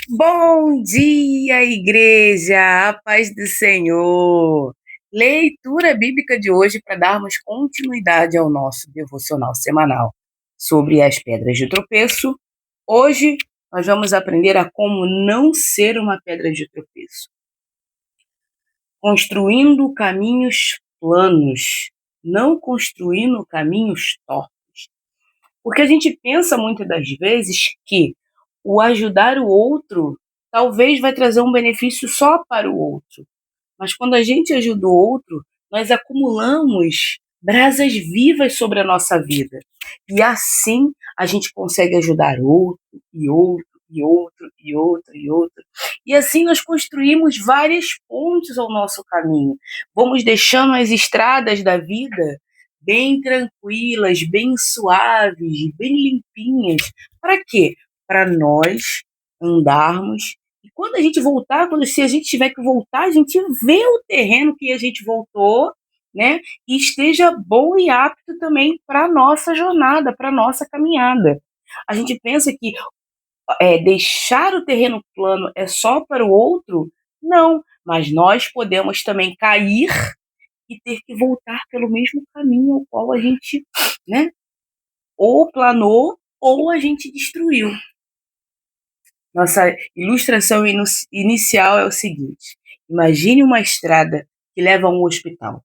Bom dia, igreja, a paz do Senhor. Leitura bíblica de hoje para darmos continuidade ao nosso devocional semanal sobre as pedras de tropeço. Hoje nós vamos aprender a como não ser uma pedra de tropeço. Construindo caminhos planos, não construindo caminhos tortos. Porque a gente pensa muitas das vezes que o ajudar o outro talvez vai trazer um benefício só para o outro. Mas quando a gente ajuda o outro, nós acumulamos brasas vivas sobre a nossa vida. E assim a gente consegue ajudar outro, e outro, e outro, e outro, e outro. E assim nós construímos várias pontes ao nosso caminho. Vamos deixando as estradas da vida bem tranquilas, bem suaves, bem limpinhas. Para quê? Para nós andarmos. E quando a gente voltar, se a gente tiver que voltar, a gente vê o terreno que a gente voltou, né? E esteja bom e apto também para a nossa jornada, para a nossa caminhada. A gente pensa que deixar o terreno plano é só para o outro? Não, mas nós podemos também cair e ter que voltar pelo mesmo caminho ao qual a gente, né, ou planou ou a gente destruiu. Nossa ilustração inicial é o seguinte: imagine uma estrada que leva a um hospital.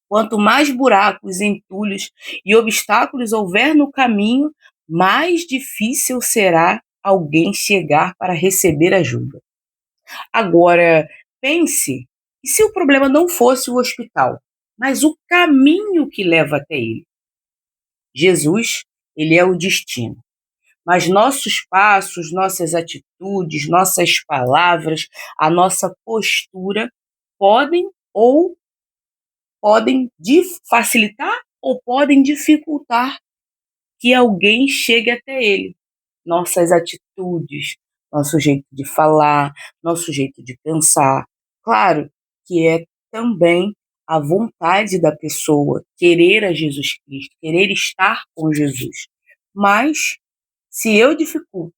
Quanto mais buracos, entulhos e obstáculos houver no caminho, mais difícil será alguém chegar para receber ajuda. Agora, pense, e se o problema não fosse o hospital, mas o caminho que leva até ele? Jesus, ele é o destino. Mas nossos passos, nossas atitudes, nossas palavras, a nossa postura podem ou podem facilitar ou podem dificultar que alguém chegue até ele. Nossas atitudes, nosso jeito de falar, nosso jeito de pensar. Claro que é também a vontade da pessoa querer a Jesus Cristo, querer estar com Jesus. Mas se eu dificulto,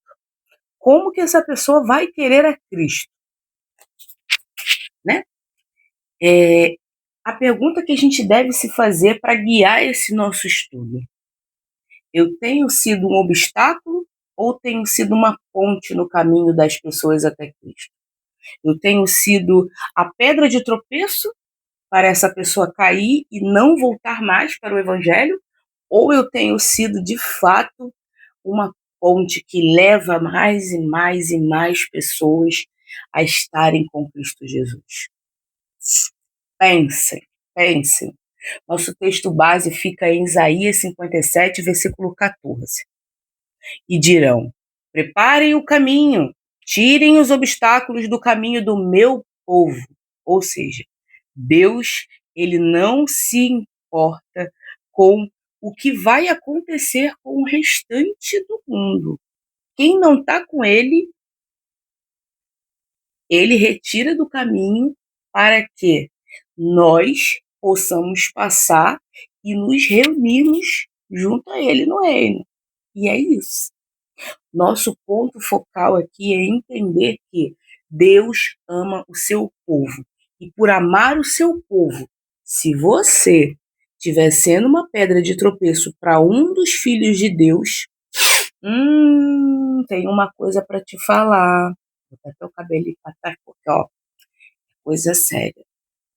como que essa pessoa vai querer a Cristo, né? A pergunta que a gente deve se fazer para guiar esse nosso estudo: eu tenho sido um obstáculo ou tenho sido uma ponte no caminho das pessoas até Cristo? Eu tenho sido a pedra de tropeço para essa pessoa cair e não voltar mais para o Evangelho? Ou eu tenho sido, de fato, uma ponte que leva mais e mais e mais pessoas a estarem com Cristo Jesus? Pensem, pensem. Nosso texto base fica em Isaías 57, versículo 14. E dirão: preparem o caminho, tirem os obstáculos do caminho do meu povo. Ou seja, Deus, ele não se importa com o que vai acontecer com o restante do mundo. Quem não está com ele, ele retira do caminho para que nós possamos passar e nos reunirmos junto a ele no reino. E é isso. Nosso ponto focal aqui é entender que Deus ama o seu povo. E por amar o seu povo, se você estiver sendo uma pedra de tropeço para um dos filhos de Deus, tem uma coisa para te falar. Vou até o cabelinho para trás, porque, coisa séria.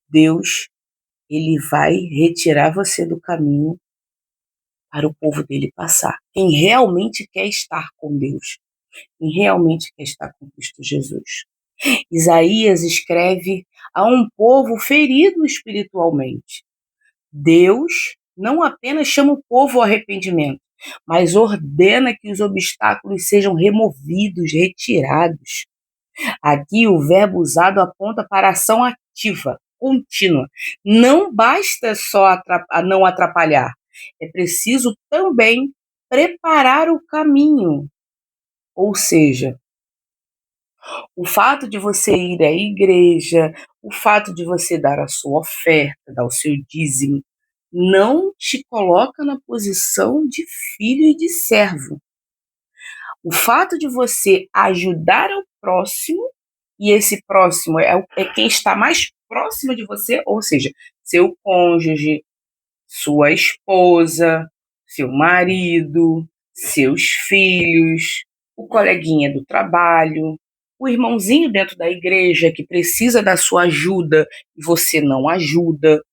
Deus, ele vai retirar você do caminho para o povo dele passar. Quem realmente quer estar com Deus, quem realmente quer estar com Cristo Jesus. Isaías escreve a um povo ferido espiritualmente. Deus não apenas chama o povo ao arrependimento, mas ordena que os obstáculos sejam removidos, retirados. Aqui o verbo usado aponta para a ação ativa, contínua. Não basta só não atrapalhar, é preciso também preparar o caminho. Ou seja, o fato de você ir à igreja, o fato de você dar a sua oferta, dar o seu dízimo, não te coloca na posição de filho e de servo. O fato de você ajudar ao próximo, e esse próximo é quem está mais próximo de você, ou seja, seu cônjuge, sua esposa, seu marido, seus filhos, o coleguinha do trabalho, o irmãozinho dentro da igreja que precisa da sua ajuda e você não ajuda.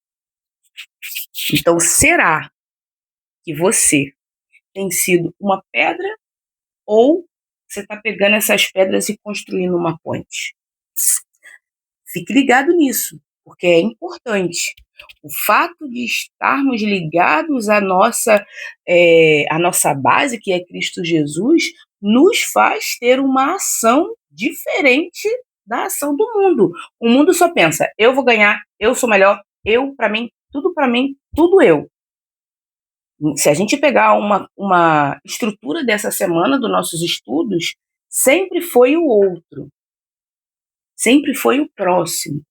Então, será que você tem sido uma pedra ou você está pegando essas pedras e construindo uma ponte? Fique ligado nisso, porque é importante. O fato de estarmos ligados à nossa base, que é Cristo Jesus, nos faz ter uma ação diferente da ação do mundo. O mundo só pensa, eu vou ganhar, eu sou melhor, eu, para mim, tudo eu. Se a gente pegar uma estrutura dessa semana dos nossos estudos, sempre foi o outro, sempre foi o próximo.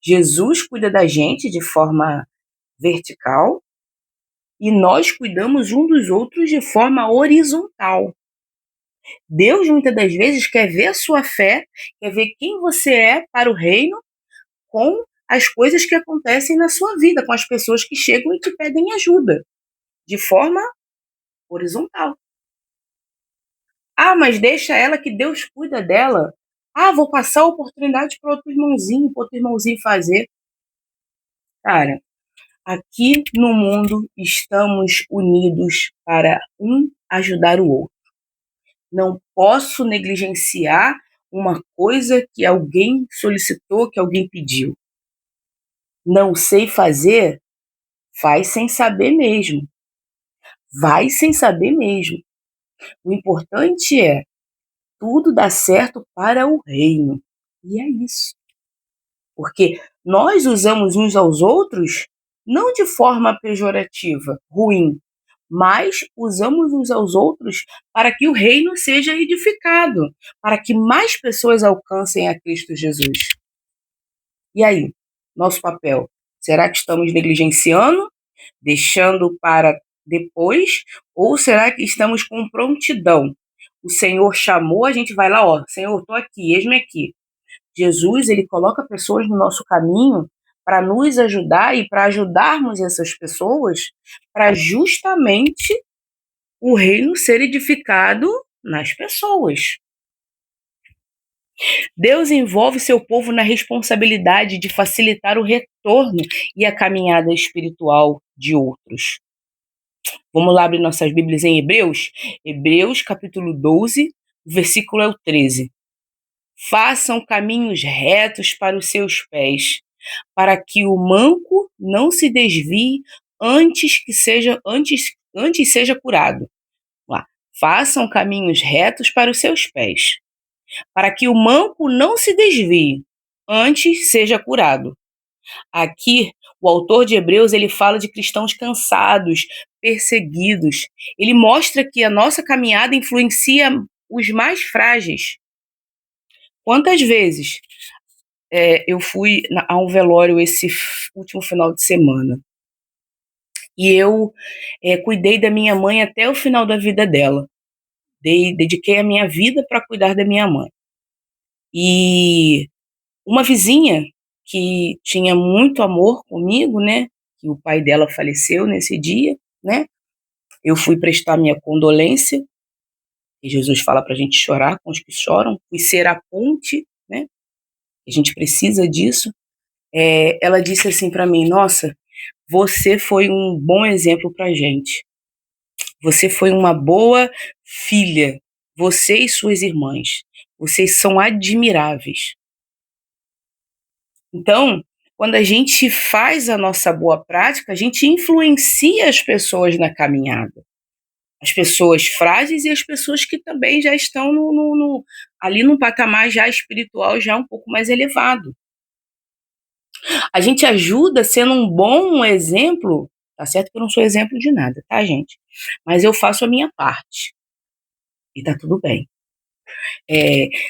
Jesus cuida da gente de forma vertical e nós cuidamos um dos outros de forma horizontal. Deus muitas das vezes quer ver a sua fé, quer ver quem você é para o reino com as coisas que acontecem na sua vida, com as pessoas que chegam e te pedem ajuda, de forma horizontal. Ah, mas deixa ela que Deus cuida dela. Ah, vou passar a oportunidade para outro irmãozinho fazer. Cara, aqui no mundo estamos unidos para um ajudar o outro. Não posso negligenciar uma coisa que alguém solicitou, que alguém pediu. Não sei fazer? Faz sem saber mesmo. Vai sem saber mesmo. O importante é tudo dar certo para o reino. E é isso. Porque nós usamos uns aos outros não de forma pejorativa, ruim, mas usamos uns aos outros para que o reino seja edificado, para que mais pessoas alcancem a Cristo Jesus. E aí, nosso papel? Será que estamos negligenciando, deixando para depois, ou será que estamos com prontidão? O Senhor chamou, a gente vai lá, ó, Senhor, estou aqui, eis-me aqui. Jesus, ele coloca pessoas no nosso caminho para nos ajudar e para ajudarmos essas pessoas para justamente o reino ser edificado nas pessoas. Deus envolve seu povo na responsabilidade de facilitar o retorno e a caminhada espiritual de outros. Vamos lá abrir nossas Bíblias em Hebreus? Hebreus, capítulo 12, o versículo é o 13. Façam caminhos retos para os seus pés, para que o manco não se desvie antes seja curado. Lá. Façam caminhos retos para os seus pés, para que o manco não se desvie, antes seja curado. Aqui, o autor de Hebreus, ele fala de cristãos cansados, perseguidos. Ele mostra que a nossa caminhada influencia os mais frágeis. Quantas vezes eu fui a um velório esse último final de semana e eu cuidei da minha mãe até o final da vida dela. Dediquei a minha vida para cuidar da minha mãe. E uma vizinha que tinha muito amor comigo, né, que o pai dela faleceu nesse dia, né, eu fui prestar minha condolência, e Jesus fala para a gente chorar com os que choram, fui ser a ponte, né, a gente precisa disso. Ela disse assim para mim, nossa, você foi um bom exemplo para a gente, você foi uma boa filha, você e suas irmãs, vocês são admiráveis. Então, quando a gente faz a nossa boa prática, a gente influencia as pessoas na caminhada. As pessoas frágeis e as pessoas que também já estão ali num patamar já espiritual, já um pouco mais elevado. A gente ajuda sendo um bom exemplo, tá certo que eu não sou exemplo de nada, tá, gente? Mas eu faço a minha parte. E tá tudo bem.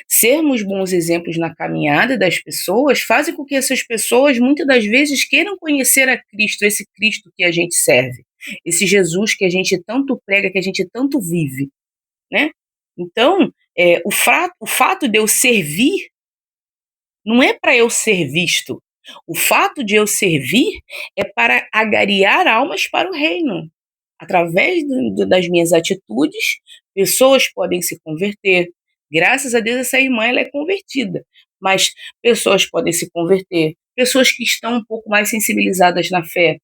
Sermos bons exemplos na caminhada das pessoas fazem com que essas pessoas muitas das vezes queiram conhecer a Cristo, esse Cristo que a gente serve, esse Jesus que a gente tanto prega, que a gente tanto vive, né? Então, o fato de eu servir não é para eu ser visto. O fato de eu servir é para agariar almas para o reino. Através das minhas atitudes, pessoas podem se converter. Graças a Deus, essa irmã ela é convertida, mas pessoas podem se converter. Pessoas que estão um pouco mais sensibilizadas na fé,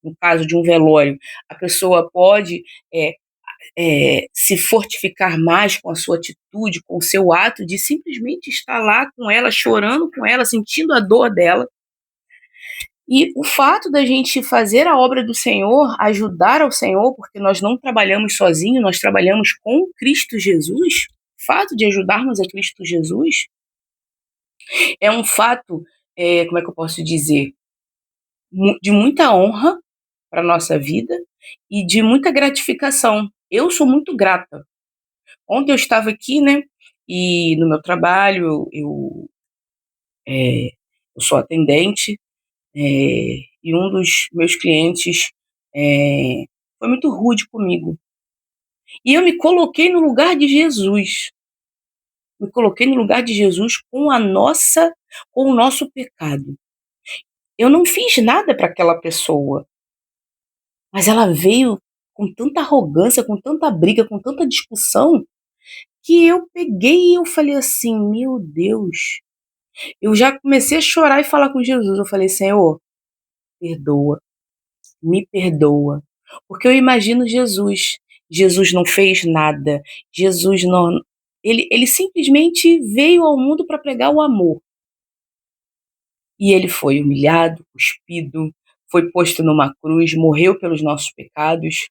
no caso de um velório, a pessoa pode é, se fortificar mais com a sua atitude, com o seu ato de simplesmente estar lá com ela, chorando com ela, sentindo a dor dela. E o fato da gente fazer a obra do Senhor, ajudar ao Senhor, porque nós não trabalhamos sozinhos, nós trabalhamos com Cristo Jesus. O fato de ajudarmos a Cristo Jesus é um fato, como é que eu posso dizer, de muita honra para a nossa vida e de muita gratificação. Eu sou muito grata. Ontem eu estava aqui, né, e no meu trabalho eu sou atendente, e um dos meus clientes foi muito rude comigo. E eu me coloquei no lugar de Jesus. Me coloquei no lugar de Jesus com o nosso pecado. Eu não fiz nada para aquela pessoa, mas ela veio com tanta arrogância, com tanta briga, com tanta discussão, que eu peguei e eu falei assim: "Meu Deus". Eu já comecei a chorar e falar com Jesus. Eu falei: "Senhor, perdoa, me perdoa". Porque eu imagino Jesus. Jesus não fez nada. Jesus não, ele simplesmente veio ao mundo para pregar o amor. E ele foi humilhado, cuspido, foi posto numa cruz, morreu pelos nossos pecados.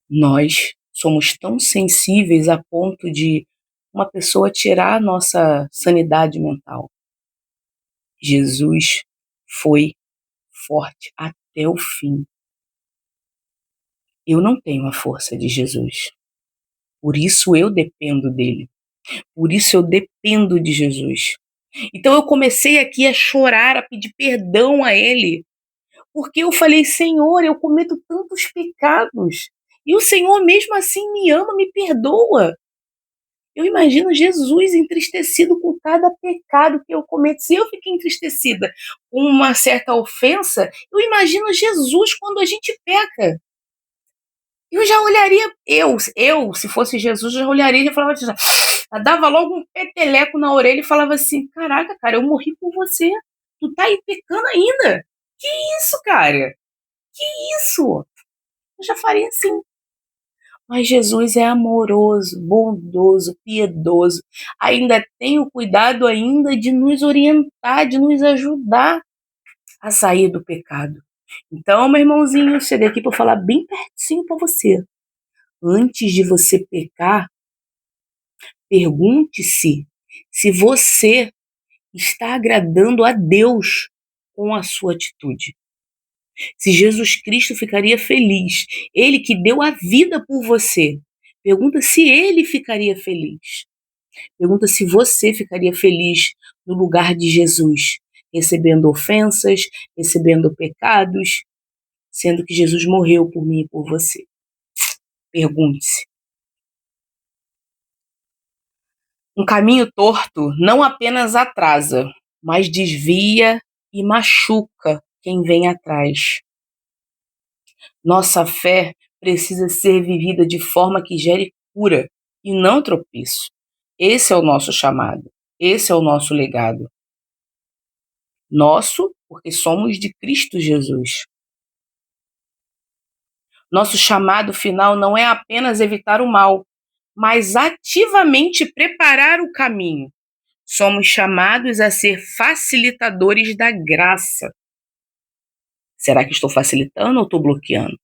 Nós somos tão sensíveis a ponto de uma pessoa tirar a nossa sanidade mental. Jesus foi forte até o fim. Eu não tenho a força de Jesus. Por isso eu dependo dele. Por isso eu dependo de Jesus. Então eu comecei aqui a chorar, a pedir perdão a ele, porque eu falei: Senhor, eu cometo tantos pecados. E o Senhor mesmo assim me ama, me perdoa. Eu imagino Jesus entristecido com cada pecado que eu cometo. Se eu fiquei entristecida com uma certa ofensa, eu imagino Jesus quando a gente peca. Eu já olharia, se fosse Jesus, já olharia e já falava assim, já dava logo um peteleco na orelha e falava assim: Caraca, cara, eu morri por você. Tu tá aí pecando ainda. Que isso, cara? Que isso? Eu já faria assim. Mas Jesus é amoroso, bondoso, piedoso. Ainda tem o cuidado ainda de nos orientar, de nos ajudar a sair do pecado. Então, meu irmãozinho, eu cheguei aqui para falar bem pertinho para você. Antes de você pecar, pergunte-se se você está agradando a Deus com a sua atitude. Se Jesus Cristo ficaria feliz, ele que deu a vida por você. Pergunta se ele ficaria feliz. Pergunta se você ficaria feliz no lugar de Jesus, recebendo ofensas, recebendo pecados, sendo que Jesus morreu por mim e por você. Pergunte-se. Um caminho torto não apenas atrasa, mas desvia e machuca quem vem atrás. Nossa fé precisa ser vivida de forma que gere cura e não tropeço. Esse é o nosso chamado, esse é o nosso legado. Nosso, porque somos de Cristo Jesus. Nosso chamado final não é apenas evitar o mal, mas ativamente preparar o caminho. Somos chamados a ser facilitadores da graça. Será que estou facilitando ou estou bloqueando?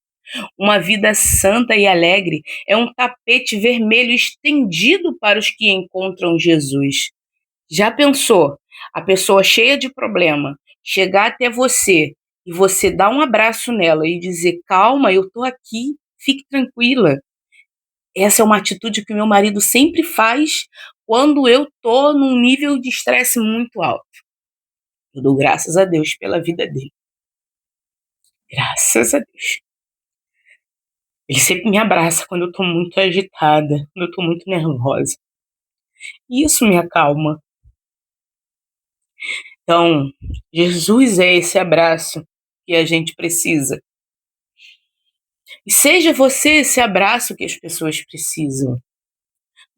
Uma vida santa e alegre é um tapete vermelho estendido para os que encontram Jesus. Já pensou? A pessoa cheia de problema chegar até você e você dar um abraço nela e dizer: Calma, eu estou aqui, fique tranquila. Essa é uma atitude que o meu marido sempre faz quando eu estou num nível de estresse muito alto. Eu dou graças a Deus pela vida dele. Graças a Deus. Ele sempre me abraça quando eu estou muito agitada, quando eu estou muito nervosa. E isso me acalma. Então, Jesus é esse abraço que a gente precisa. E seja você esse abraço que as pessoas precisam.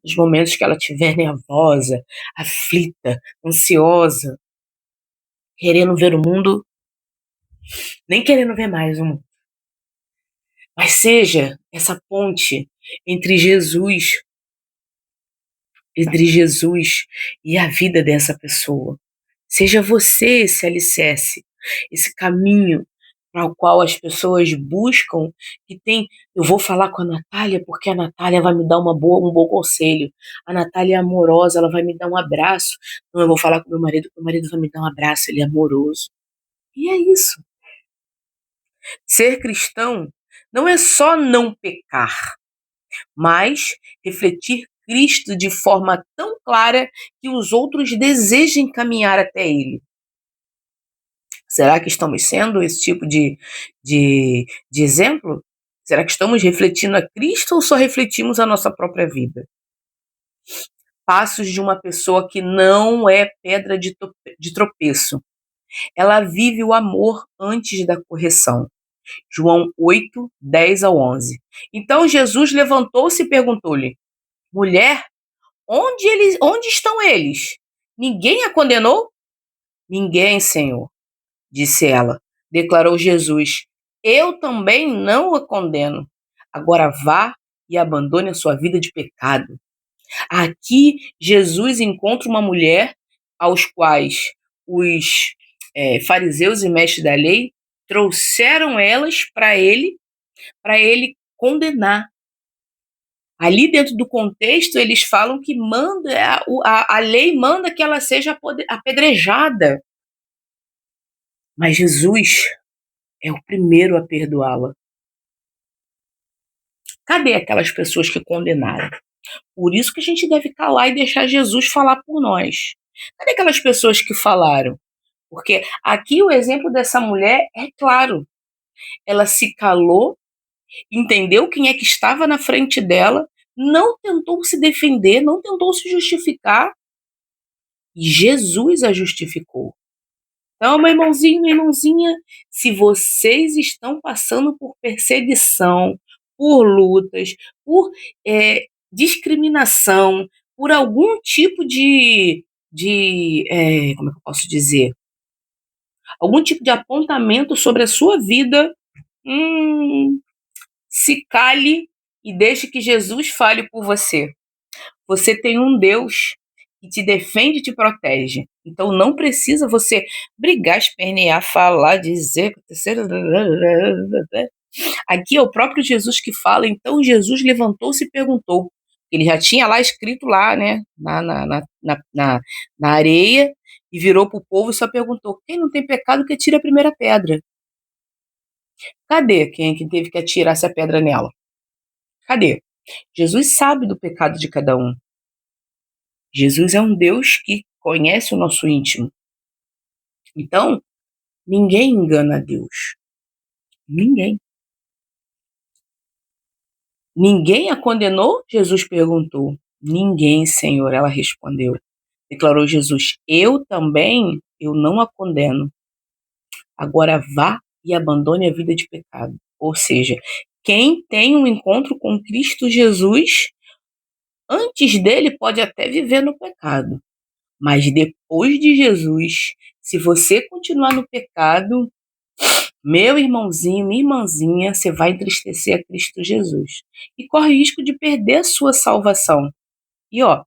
Nos momentos que ela estiver nervosa, aflita, ansiosa, querendo ver o mundo, nem querendo ver mais o mundo. Mas seja essa ponte entre Jesus, entre Jesus e a vida dessa pessoa. Seja você esse alicerce, esse caminho para o qual as pessoas buscam, que tem, eu vou falar com a Natália porque a Natália vai me dar um bom conselho. A Natália é amorosa, ela vai me dar um abraço. Não, eu vou falar com meu marido, porque o marido vai me dar um abraço, ele é amoroso. E é isso. Ser cristão não é só não pecar, mas refletir Cristo de forma tão clara que os outros desejem caminhar até Ele. Será que estamos sendo esse tipo de exemplo? Será que estamos refletindo a Cristo ou só refletimos a nossa própria vida? Passos de uma pessoa que não é pedra de tropeço. Ela vive o amor antes da correção. João 8, 10 ao 11. Então Jesus levantou-se e perguntou-lhe: mulher, onde estão eles? Ninguém a condenou? Ninguém, Senhor, disse ela. Declarou Jesus: eu também não a condeno. Agora vá e abandone a sua vida de pecado. Aqui, Jesus encontra uma mulher aos quais os fariseus e mestres da lei trouxeram elas para ele condenar. Ali dentro do contexto, eles falam que a lei manda que ela seja apedrejada. Mas Jesus é o primeiro a perdoá-la. Cadê aquelas pessoas que condenaram? Por isso que a gente deve calar e deixar Jesus falar por nós. Cadê aquelas pessoas que falaram? Porque aqui o exemplo dessa mulher é claro. Ela se calou, entendeu quem é que estava na frente dela, não tentou se defender, não tentou se justificar, e Jesus a justificou. Então, meu irmãozinho, minha irmãzinha, se vocês estão passando por perseguição, por lutas, por discriminação, por algum tipo como é que eu posso dizer? Algum tipo de apontamento sobre a sua vida, se cale e deixe que Jesus fale por você. Você tem um Deus que te defende e te protege. Então não precisa você brigar, espernear, falar, dizer. Aqui é o próprio Jesus que fala. Então Jesus levantou-se e perguntou. Ele já tinha lá escrito lá, né, na areia, e virou para o povo e só perguntou: quem não tem pecado que tire a primeira pedra? Cadê quem teve que atirar essa pedra nela? Cadê? Jesus sabe do pecado de cada um. Jesus é um Deus que conhece o nosso íntimo. Então, ninguém engana a Deus. Ninguém. Ninguém a condenou? Jesus perguntou. Ninguém, Senhor, ela respondeu. Declarou Jesus: eu não a condeno. Agora vá e abandone a vida de pecado. Ou seja, quem tem um encontro com Cristo Jesus, antes dele pode até viver no pecado. Mas depois de Jesus, se você continuar no pecado, meu irmãozinho, minha irmãzinha, você vai entristecer a Cristo Jesus. E corre risco de perder a sua salvação. E ó,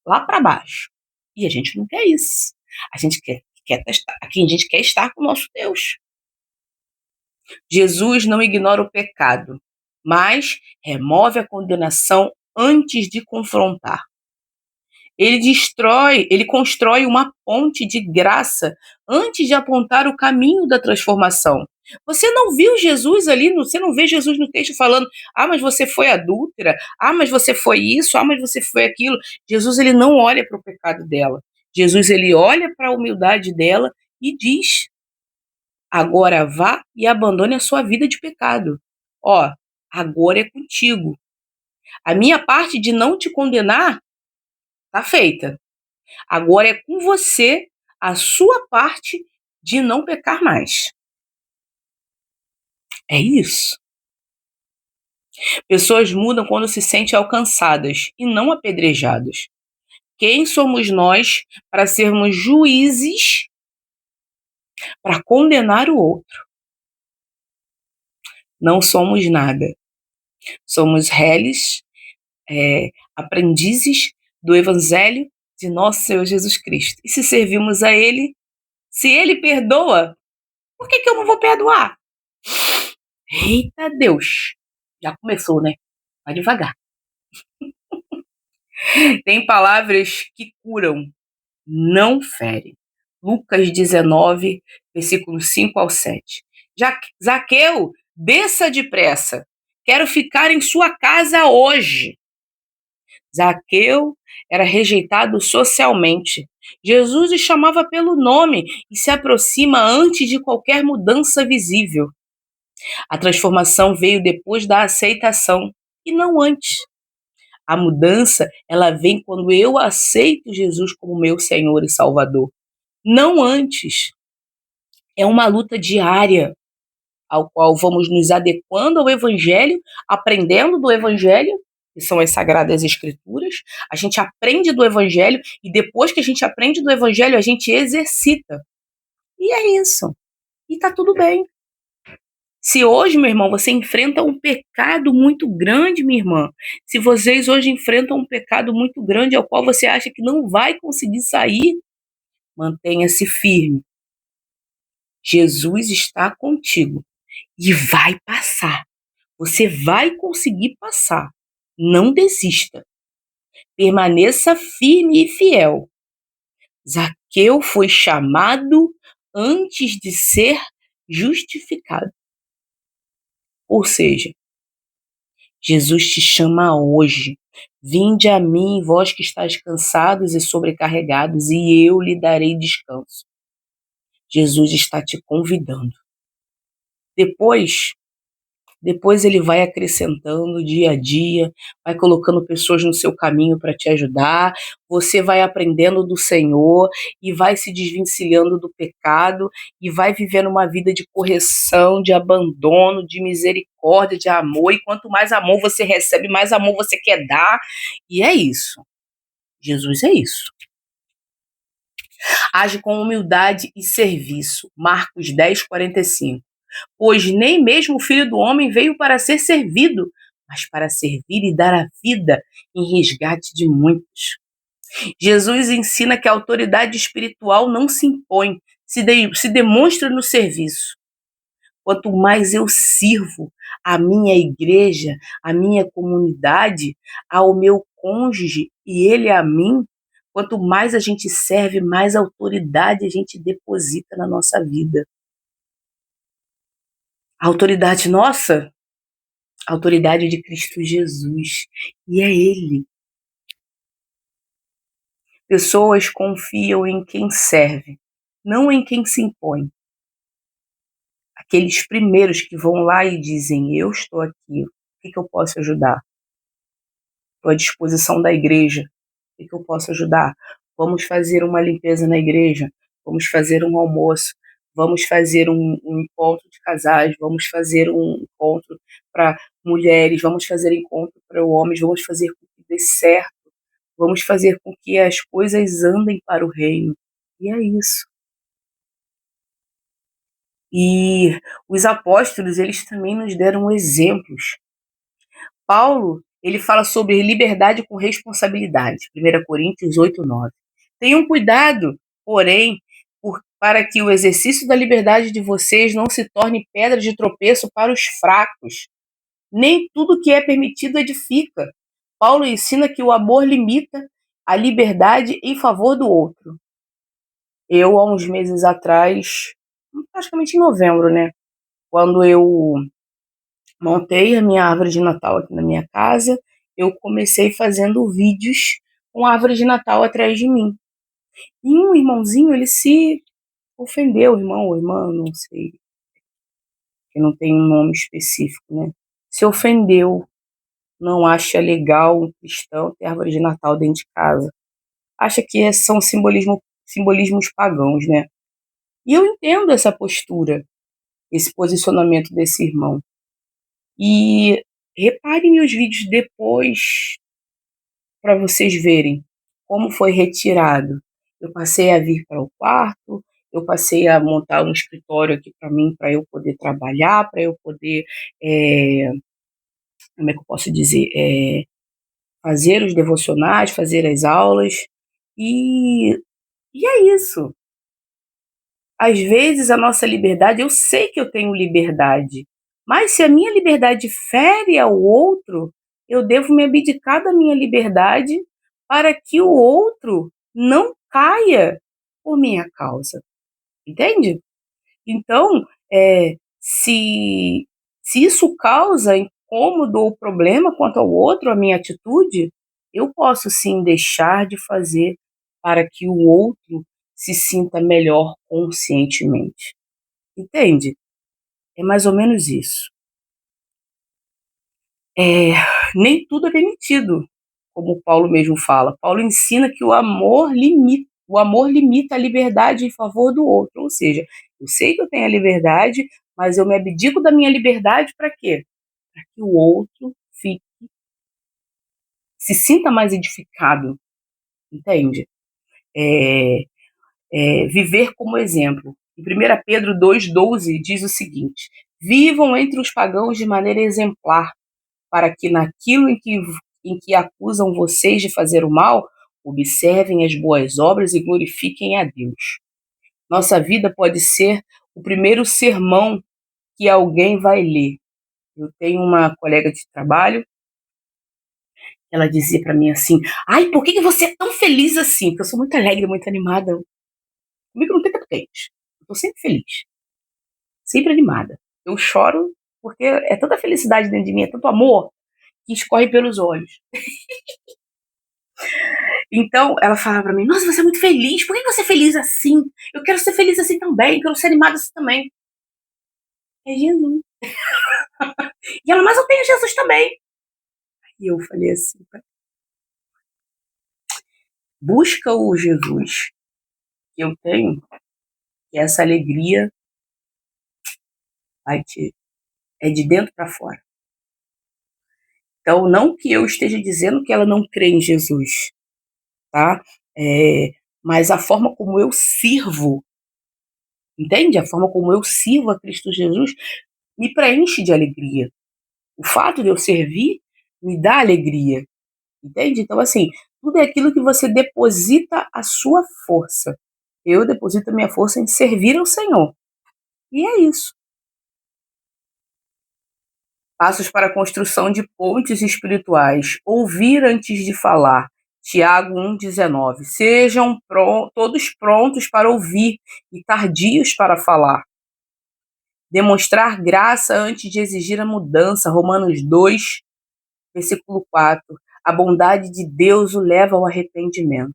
lá para baixo. E a gente não quer isso. A gente quer testar. Aqui a gente quer estar com o nosso Deus. Jesus não ignora o pecado, mas remove a condenação antes de confrontar. Ele constrói uma ponte de graça antes de apontar o caminho da transformação. Você não viu Jesus ali, você não vê Jesus no texto falando: ah, mas você foi adúltera, ah, mas você foi isso, ah, mas você foi aquilo. Jesus, ele não olha para o pecado dela. Jesus, ele olha para a humildade dela e diz: agora vá e abandone a sua vida de pecado. ó, agora é contigo. A minha parte de não te condenar tá feita. Agora é com você a sua parte de não pecar mais. É isso. Pessoas mudam quando se sentem alcançadas e não apedrejadas. Quem somos nós para sermos juízes para condenar o outro? Não somos nada. Somos réis, aprendizes do Evangelho de nosso Senhor Jesus Cristo. E se servimos a Ele, se Ele perdoa, por que eu não vou perdoar? Eita Deus! Já começou, né? Vai devagar. Tem palavras que curam, não ferem. Lucas 19, versículos 5 ao 7. Zaqueu, desça depressa. Quero ficar em sua casa hoje. Zaqueu era rejeitado socialmente. Jesus o chamava pelo nome e se aproxima antes de qualquer mudança visível. A transformação veio depois da aceitação e não antes. A mudança, ela vem quando eu aceito Jesus como meu Senhor e Salvador, não antes. É uma luta diária, ao qual vamos nos adequando ao Evangelho, aprendendo do Evangelho, que são as Sagradas Escrituras. A gente aprende do Evangelho e depois que a gente aprende do Evangelho, a gente exercita. E é isso. E tá tudo bem. Se hoje, meu irmão, você enfrenta um pecado muito grande, minha irmã, se vocês hoje enfrentam um pecado muito grande ao qual você acha que não vai conseguir sair, mantenha-se firme. Jesus está contigo e vai passar. Você vai conseguir passar. Não desista. Permaneça firme e fiel. Zaqueu foi chamado antes de ser justificado. Ou seja, Jesus te chama hoje. Vinde a mim, vós que estáis cansados e sobrecarregados, e eu lhe darei descanso. Jesus está te convidando. Depois ele vai acrescentando dia a dia, vai colocando pessoas no seu caminho para te ajudar, você vai aprendendo do Senhor e vai se desvencilhando do pecado e vai vivendo uma vida de correção, de abandono, de misericórdia, de amor, e quanto mais amor você recebe, mais amor você quer dar, e é isso. Jesus é isso. Age com humildade e serviço. Marcos 10:45. Pois nem mesmo o Filho do Homem veio para ser servido, mas para servir e dar a vida em resgate de muitos. Jesus ensina que a autoridade espiritual não se impõe, se demonstra no serviço. Quanto mais eu sirvo a minha igreja, a minha comunidade, ao meu cônjuge e ele a mim, quanto mais a gente serve, mais autoridade a gente deposita na nossa vida. A autoridade nossa, a autoridade de Cristo Jesus. E é Ele. Pessoas confiam em quem serve, não em quem se impõe. Aqueles primeiros que vão lá e dizem, eu estou aqui, o que eu posso ajudar? Estou à disposição da igreja, o que eu posso ajudar? Vamos fazer uma limpeza na igreja, vamos fazer um almoço, vamos fazer um encontro de casais, vamos fazer um encontro para mulheres, vamos fazer encontro para homens, vamos fazer com que dê certo, vamos fazer com que as coisas andem para o reino. E é isso. E os apóstolos, eles também nos deram exemplos. Paulo, ele fala sobre liberdade com responsabilidade, 1 Coríntios 8:9. Tenham cuidado, porém, para que o exercício da liberdade de vocês não se torne pedra de tropeço para os fracos. Nem tudo que é permitido edifica. Paulo ensina que o amor limita a liberdade em favor do outro. Eu, há uns meses atrás, praticamente em novembro, né? Quando eu montei a minha árvore de Natal aqui na minha casa, eu comecei fazendo vídeos com a árvore de Natal atrás de mim. E um irmãozinho, ele se ofendeu, irmão ou irmã, não sei, que não tem um nome específico, né? se ofendeu, não acha legal um cristão ter árvore de Natal dentro de casa. Acha que são simbolismos pagãos, né? E eu entendo essa postura, esse posicionamento desse irmão. E repare meus vídeos depois para vocês verem como foi retirado. Eu passei a vir para o quarto, eu passei a montar um escritório aqui para mim, para eu poder trabalhar, para eu poder, como é que eu posso dizer, fazer os devocionais, fazer as aulas, e, e é isso. Às vezes a nossa liberdade, eu sei que eu tenho liberdade, mas se a minha liberdade fere ao outro, eu devo me abdicar da minha liberdade para que o outro não caia por minha causa, entende? Então, se isso causa incômodo ou problema quanto ao outro, a minha atitude, eu posso sim deixar de fazer para que o outro se sinta melhor conscientemente. Entende? É mais ou menos isso. Nem tudo é permitido, como Paulo mesmo fala. Paulo ensina que o amor limita a liberdade em favor do outro. Ou seja, eu sei que eu tenho a liberdade, mas eu me abdico da minha liberdade para quê? Para que o outro se sinta mais edificado, entende? É, viver como exemplo. Em 1 Pedro 2,12 diz o seguinte: vivam entre os pagãos de maneira exemplar, para que naquilo em que acusam vocês de fazer o mal, observem as boas obras e glorifiquem a Deus. Nossa vida pode ser o primeiro sermão que alguém vai ler. Eu tenho uma colega de trabalho, ela dizia para mim assim: ai, por que você é tão feliz assim? Porque eu sou muito alegre, muito animada. Comigo não tem tempo quente. Eu tô sempre feliz, sempre animada. Eu choro porque é tanta felicidade dentro de mim, é tanto amor que escorre pelos olhos. Então, ela falava pra mim: nossa, você é muito feliz, por que você é feliz assim? Eu quero ser feliz assim também, eu quero ser animada assim também. É Jesus. E ela: mas eu tenho Jesus também. E eu falei assim: busca o Jesus que eu tenho, que essa alegria vai te, é de dentro para fora. Então, não que eu esteja dizendo que ela não crê em Jesus, tá? É, mas a forma como eu sirvo, entende? A forma como eu sirvo a Cristo Jesus me preenche de alegria. O fato de eu servir me dá alegria, entende? Então, assim, tudo é aquilo que você deposita a sua força. Eu deposito a minha força em servir ao Senhor. E é isso. Passos para a construção de pontes espirituais. Ouvir antes de falar. Tiago 1,19. Sejam todos prontos para ouvir e tardios para falar. Demonstrar graça antes de exigir a mudança. Romanos 2, versículo 4. A bondade de Deus o leva ao arrependimento.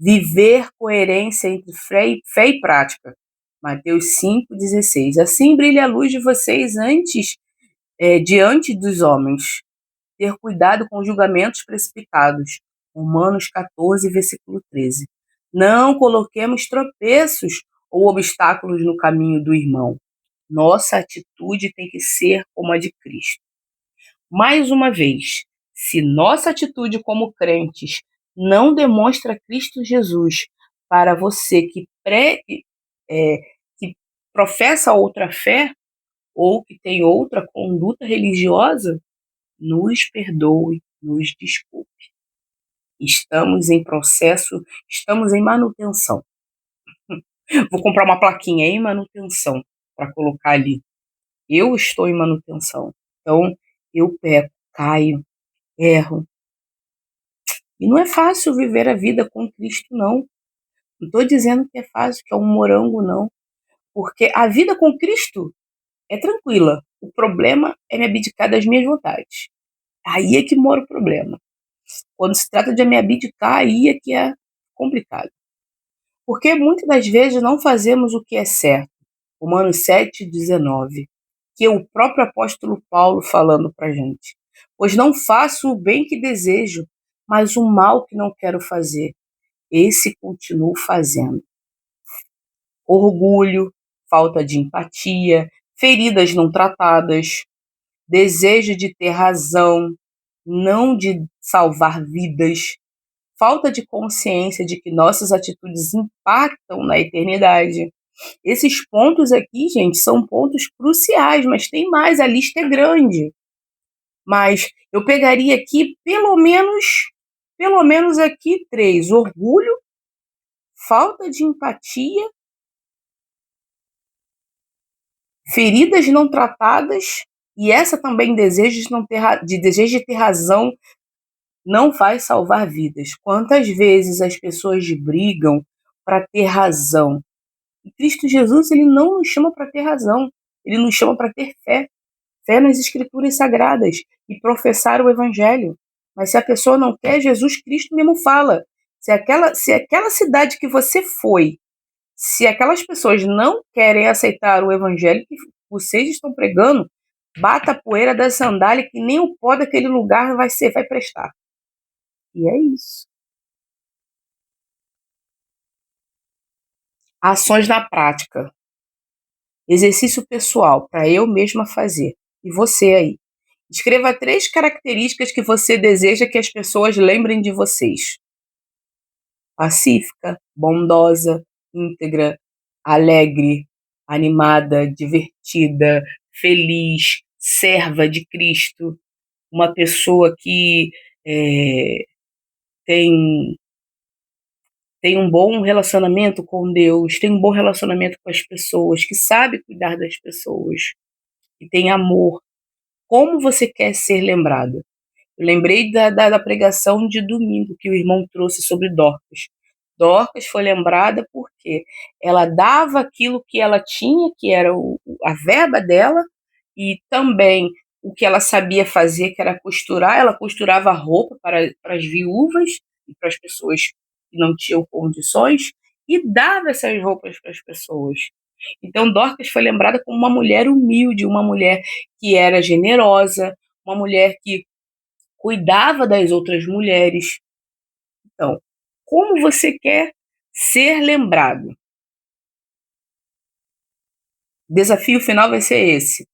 Viver coerência entre fé e prática. Mateus 5,16. Assim brilha a luz de vocês diante dos homens. Ter cuidado com julgamentos precipitados. Romanos 14, versículo 13. Não coloquemos tropeços ou obstáculos no caminho do irmão. Nossa atitude tem que ser como a de Cristo. Mais uma vez, se nossa atitude como crentes não demonstra Cristo Jesus para você que professa outra fé ou que tem outra conduta religiosa, nos perdoe, nos desculpe. Estamos em processo, estamos em manutenção. Vou comprar uma plaquinha em manutenção para colocar ali. Eu estou em manutenção. Então, eu peco, caio, erro. E não é fácil viver a vida com Cristo, não. Não estou dizendo que é fácil, que é um morango, não. Porque a vida com Cristo é tranquila. O problema é me abdicar das minhas vontades. Aí é que mora o problema. Quando se trata de me abdicar, aí é que é complicado. Porque muitas das vezes não fazemos o que é certo. Romanos 7,19. que é o próprio apóstolo Paulo falando para a gente. Pois não faço o bem que desejo, mas o mal que não quero fazer, esse continuo fazendo. Orgulho, falta de empatia, feridas não tratadas, desejo de ter razão, não de salvar vidas, falta de consciência de que nossas atitudes impactam na eternidade. Esses pontos aqui, gente, são pontos cruciais, mas tem mais, a lista é grande. Mas eu pegaria aqui pelo menos aqui 3: orgulho, falta de empatia, feridas não tratadas, e essa também desejo de ter razão não vai salvar vidas. Quantas vezes as pessoas brigam para ter razão? E Cristo Jesus, ele não nos chama para ter razão, ele nos chama para ter fé. Fé nas escrituras sagradas e professar o evangelho. Mas se a pessoa não quer, Jesus Cristo mesmo fala. Se aquela cidade que você foi, se aquelas pessoas não querem aceitar o evangelho que vocês estão pregando, bata a poeira da sandália que nem o pó daquele lugar vai prestar. E é isso. Ações na prática. Exercício pessoal para eu mesma fazer. E você aí. Escreva 3 características que você deseja que as pessoas lembrem de vocês: pacífica, bondosa, íntegra, alegre, animada, divertida, feliz, serva de Cristo, uma pessoa que é, tem, tem um bom relacionamento com Deus, tem um bom relacionamento com as pessoas, que sabe cuidar das pessoas, que tem amor. Como você quer ser lembrado? Eu lembrei da pregação de domingo que o irmão trouxe sobre Dorcas. Dorcas foi lembrada porque ela dava aquilo que ela tinha, que era a verba dela, e também o que ela sabia fazer, que era costurar. Ela costurava roupa para as viúvas e para as pessoas que não tinham condições, e dava essas roupas para as pessoas. Então, Dorcas foi lembrada como uma mulher humilde, uma mulher que era generosa, uma mulher que cuidava das outras mulheres. Então, como você quer ser lembrado? O desafio final vai ser esse: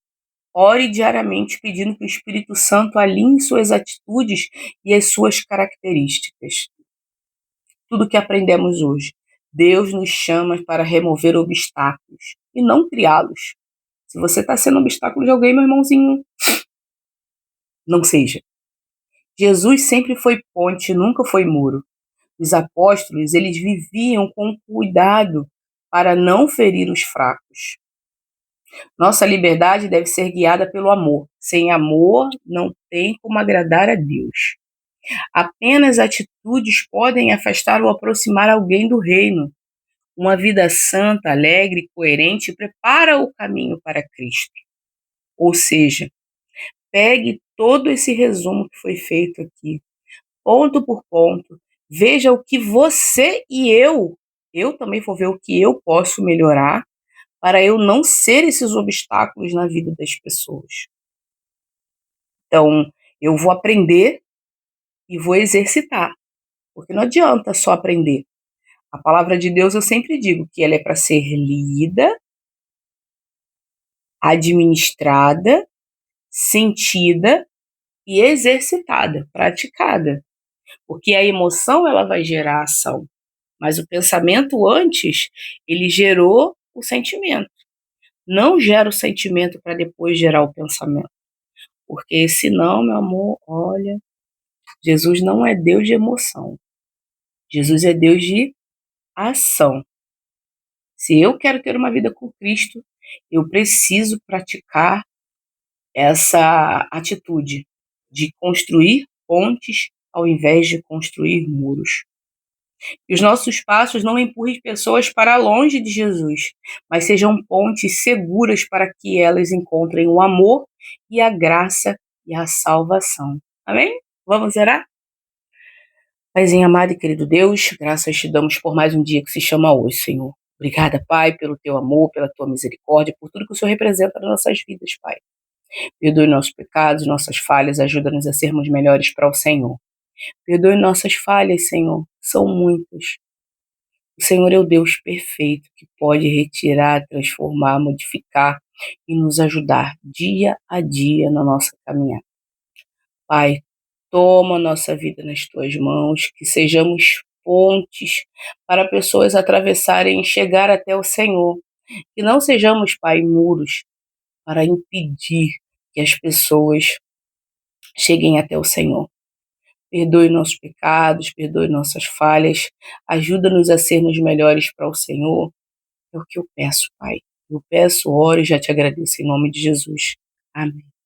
ore diariamente pedindo que o Espírito Santo alinhe suas atitudes e as suas características. Tudo que aprendemos hoje. Deus nos chama para remover obstáculos e não criá-los. Se você está sendo obstáculo de alguém, meu irmãozinho, não seja. Jesus sempre foi ponte, nunca foi muro. Os apóstolos, eles viviam com cuidado para não ferir os fracos. Nossa liberdade deve ser guiada pelo amor. Sem amor, não tem como agradar a Deus. Apenas atitudes podem afastar ou aproximar alguém do reino. Uma vida santa, alegre, coerente, prepara o caminho para Cristo. Ou seja, pegue todo esse resumo que foi feito aqui, ponto por ponto, veja o que você e eu também vou ver o que eu posso melhorar para eu não ser esses obstáculos na vida das pessoas. Então, eu vou aprender e vou exercitar, porque não adianta só aprender. A palavra de Deus, eu sempre digo que ela é para ser lida, administrada, sentida e exercitada, praticada. Porque a emoção, ela vai gerar ação, mas o pensamento antes, ele gerou o sentimento. Não gera o sentimento para depois gerar o pensamento. Porque senão, meu amor, olha, Jesus não é Deus de emoção. Jesus é Deus de ação. Se eu quero ter uma vida com Cristo, eu preciso praticar essa atitude de construir pontes ao invés de construir muros. Que os nossos passos não empurrem pessoas para longe de Jesus, mas sejam pontes seguras para que elas encontrem o amor e a graça e a salvação. Amém? Vamos orar? Paizinho amado e querido Deus, graças te damos por mais um dia que se chama hoje, Senhor. Obrigada, Pai, pelo teu amor, pela tua misericórdia, por tudo que o Senhor representa nas nossas vidas, Pai. Perdoe nossos pecados, nossas falhas, ajuda-nos a sermos melhores para o Senhor. Perdoe nossas falhas, Senhor, são muitas. O Senhor é o Deus perfeito que pode retirar, transformar, modificar e nos ajudar dia a dia na nossa caminhada. Pai, toma nossa vida nas tuas mãos, que sejamos pontes para pessoas atravessarem e chegar até o Senhor. Que não sejamos, Pai, muros para impedir que as pessoas cheguem até o Senhor. Perdoe nossos pecados, perdoe nossas falhas, ajuda-nos a sermos melhores para o Senhor. É o que eu peço, Pai. Eu peço, oro e já te agradeço em nome de Jesus. Amém.